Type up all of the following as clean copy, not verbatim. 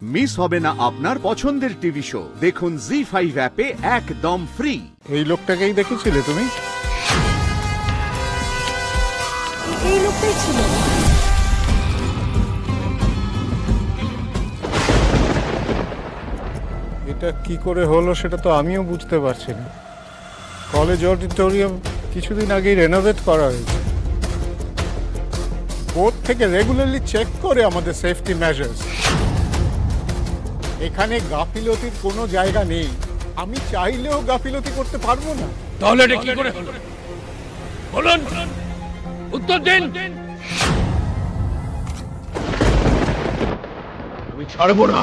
Miss হবে না আপনার পছন্দের টিভি শো। দেখুন জি5 অ্যাপে একদম ফ্রি। এই লোকটাকেই দেখেছিলে তুমি? এই লোকটাই ছিল। এটা কি করে হলো সেটা তো আমিও বুঝতে পারছি না। কলেজ অডিটোরিয়াম কিছুদিন আগেই রেনোভেট করা হয়েছে। বোর্ড থেকে রেগুলারলি চেক করে আমাদের সেফটি মেজার্স। এখানে গাফিলতির কোনো জায়গা নেই। আমি চাইলেও গাফিলতি করতে পারবো না। তাহলে এটা কি করে হলো বলুন, উত্তর দিন। আমি ছাড়বো না,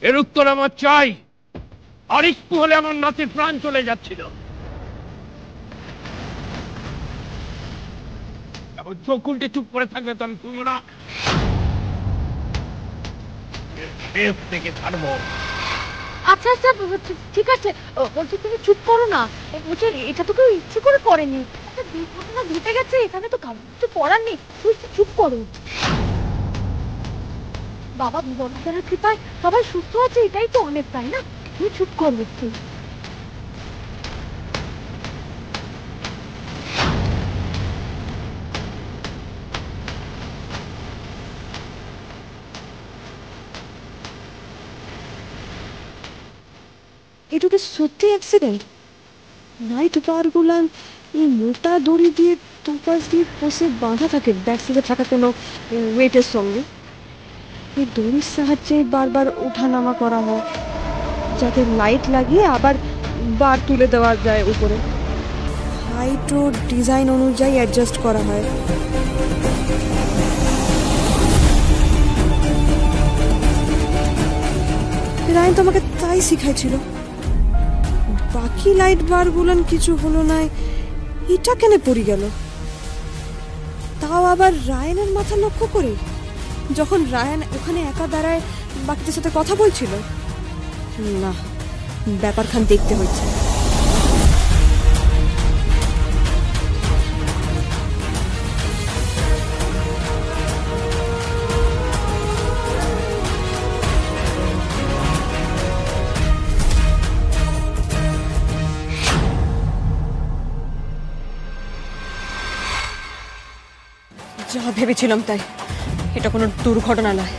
এর উত্তর আমার চাই। আর একটু হলে আমার নাতির প্রাণ চলে যাচ্ছিল। এখন চোখ উল্টে চুপ করে থাকবে তো আমি শুনবো না। থেকে ছাড়বো। আচ্ছা আচ্ছা ঠিক আছে, বলছি তুমি চুপ করো না। বলছি এটা তো কেউ ইচ্ছে করে করেনি, একটা দুর্ঘটনা ঘটে গেছে, এখানে তো কারণ কিছু করার নেই। তুই চুপ করো। বাবা ভগবানের কৃপায় সবাই সুস্থ আছে, এটাই তো অনেক, তাই না? তুমি চুপ করো একটু। এটা কি সত্যি অ্যাক্সিডেন্ট? নাইট বারগুলো এই মোটা দড়ি দিয়ে দুপাশ দিয়ে বসে বাঁধা থাকে ব্যাক সিটে থাকা কোনো ওয়েটের সঙ্গে। এই দড়ির সাহায্যে বারবার ওঠানামা করা হয়, যাতে লাইট লাগিয়ে আবার বার তুলে দেওয়া যায় উপরে। হাইট ও ডিজাইন অনুযায়ী অ্যাডজাস্ট করা হয়। রায়ন তো আমাকে তাই শিখাইছিল। বাকি লাইট বার গুলান কিছু হলো না, এটা কেন পড়ে গেল? তাও আবার রায়ানের মাথা লক্ষ্য করে, যখন রায়ান ওখানে একা দাঁড়ায় বাকিদের সাথে কথা বলছিল। না, ব্যাপারখান দেখতে হচ্ছে। যা ভেবেছিলাম তাই, এটা কোনো দুর্ঘটনা নয়।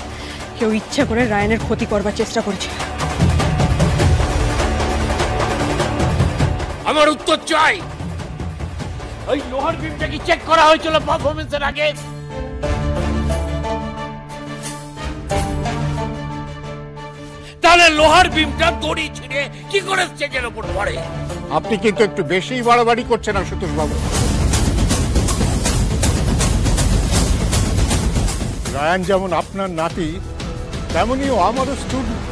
কেউ ইচ্ছা করে রায়ানের ক্ষতি করবার চেষ্টা করছে। আমার উত্তর চাই। ওই লোহার বিমটা কি চেক করা হয়েছিল পারফরমেন্সের আগে? তাহলে লোহার বিমটা দড়ি ছিঁড়ে কি করে স্টেজের উপর পড়ে? আপনি কিন্তু একটু বেশি বাড়াবাড়ি করছেন আশুতোষ বাবু। রায়ান যেমন আপনার নাতি, তেমনিও আমারও স্টুডেন্ট।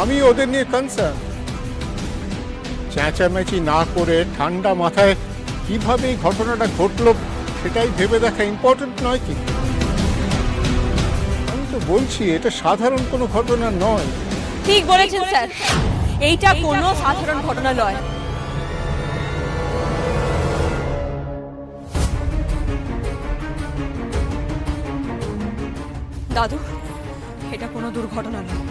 আমি ওদের নিয়ে কনসার্ন। চেঁচামেচি না করে ঠান্ডা মাথায় কিভাবে এই ঘটনাটা ঘটলো সেটাই ভেবে দেখা ইম্পর্টেন্ট নয় কি? আমি তো বলছি এটা সাধারণ কোনো ঘটনা নয়। ঠিক বলেছেন স্যার, এইটা কোনো সাধারণ ঘটনা নয়। দাদু, এটা কোনো দুর্ঘটনা নয়,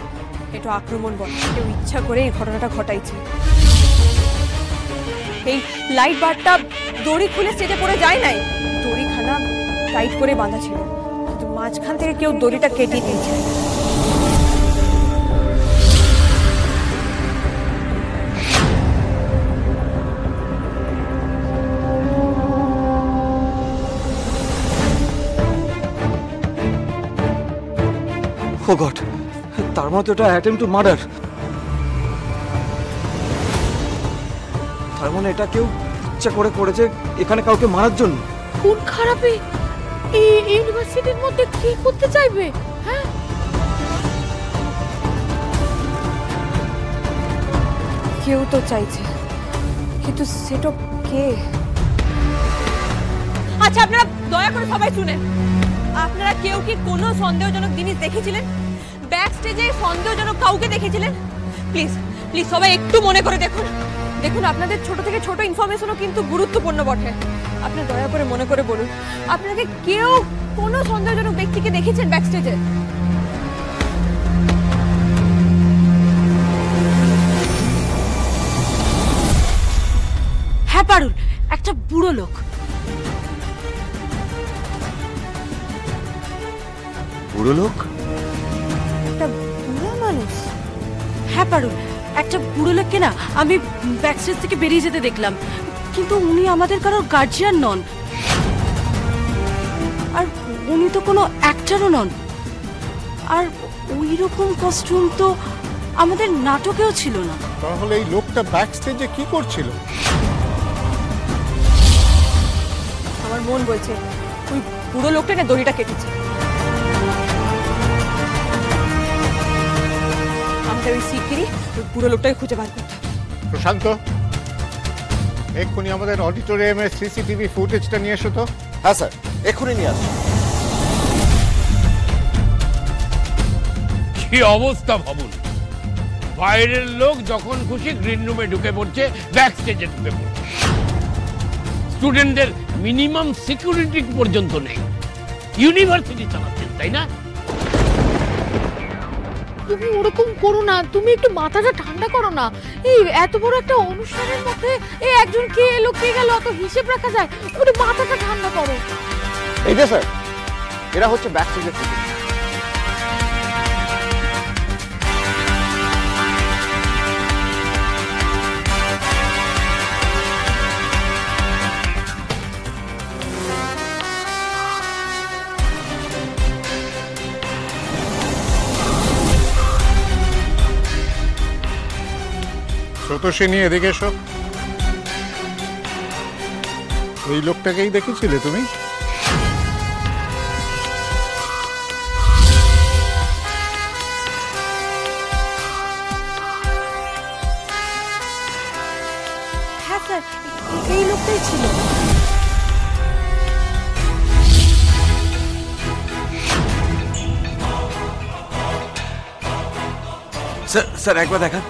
এটা আক্রমণ বলে। কেউ ইচ্ছা করে এই ঘটনাটা ঘটাইছে। এই লাইট বারটা দড়ি খুলে স্টেজে পড়ে যায় নাই, দড়িখানা টাইট করে বাঁধা ছিল, কিন্তু মাঝখান থেকে কেউ দড়িটা কেটে দিয়েছে। ও গড, তার মানে তো এটা অ্যাটেম্প টু মার্ডার। তার মানে এটা কেউ ইচ্ছা করে করেছে এখানে কাউকে মারার জন্য। কোন খারাপে এই ইউনিভার্সিটির মধ্যে কি করতে চাইবে? হ্যাঁ, কেউ তো চাইছে, কিন্তু সেটা কে? আচ্ছা, আপনারা দয়া করে সবাই শুনেন। আপনারা কেউ কি কোনো সন্দেহজনক জিনিস দেখেছিলেন? ব্যাক স্টেজে সন্দেহজনক কাউকে দেখেছিলেন? প্লিজ প্লিজ সবাই একটু মনে করে দেখুন। দেখুন, আপনাদের ছোট থেকে ছোট ইনফরমেশনও কিন্তু গুরুত্বপূর্ণ বটে। আপনি দয়া করে মনে করে বলুন, আপনাকে কেউ কোনো সন্দেহজনক ব্যক্তিকে দেখেছেন ব্যাক স্টেজে? পারুল, একটা বুড়ো লোক। বুড়ো লোক? একটা বুড়ো মানুষ? হ্যাঁ পারুল, একটা বুড়ো লোককে না আমি ব্যাকস্টেজ থেকে বেরিয়ে যেতে দেখলাম, কিন্তু উনি আমাদের কারোর গার্জিয়ান নন, আর উনি তো কোনো অ্যাক্টরও নন। আর ওই রকম কস্টিউম তো আমাদের নাটকেও ছিল না। তাহলে এই লোকটা ব্যাক স্টেজে কি করছিল? আমার মন বলছে ওই বুড়ো লোকটা না দড়িটা কেটেছে। আমাদের ওই শিগগিরই ওই বুড়ো লোকটাকে খুঁজে বার করতে হবে। প্রশান্ত, এক্ষুনি আমাদের অডিটোরিয়ামের সিসিটিভি ফুটেজটা নিয়ে এসো তো। হ্যাঁ স্যার, এক্ষুনি নিয়ে আসুন। কি অবস্থা ভাবুন, বাইরের লোক যখন খুশি গ্রিন রুমে ঢুকে পড়ছে, ব্যাক স্টেজে ঢুকে পড়ছে। স্টুডেন্টদের মিনিমাম সিকিউরিটি পর্যন্ত নেই। ইউনিভার্সিটি চালাচ্ছেন, তাই না? তুমি ওরকম করো না, তুমি একটু মাথাটা ঠান্ডা করো না। এই এত বড় একটা অনুষ্ঠানের মধ্যে এই একজন কে এলো কে গেল অত হিসেব রাখা যায়? একটু মাথাটা ঠান্ডা করো। এই যে স্যার, এরা হচ্ছে ব্যাক স্টেজের থেকে। স্রোতস্বিনী, এদিকে এসো। এই লোকটাকেই দেখেছিলে তুমি? হ্যাঁ স্যার, এই লোকটাই ছিল। স্যার স্যার একবার দেখান।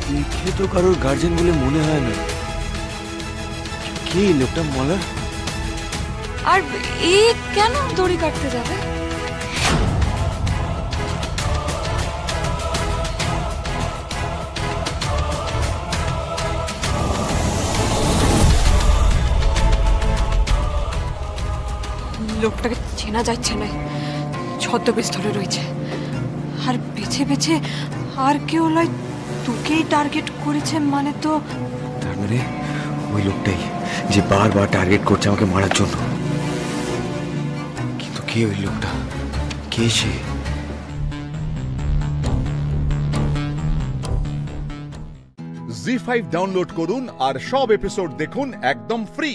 দেখে তো কারোর গার্জেন বলে মনে হয় না। কে লোকটা মলার? আর এ কেন দড়ি কাটতে যাবে? লোকটাকে চেনা যাচ্ছে না, ছদ্মবেশ ধরে রয়েছে, আর বেছে বেছে আর কেউ নয় তোকেই টার্গেট করেছে। মানে তো তার মানে ওই লোকটাই যে বারবার টার্গেট করছে আমাকে মারার জন্য। কিন্তু কে ওই লোকটা? কে সে? জি5 ডাউনলোড করুন আর সব এপিসোড দেখুন একদম ফ্রি।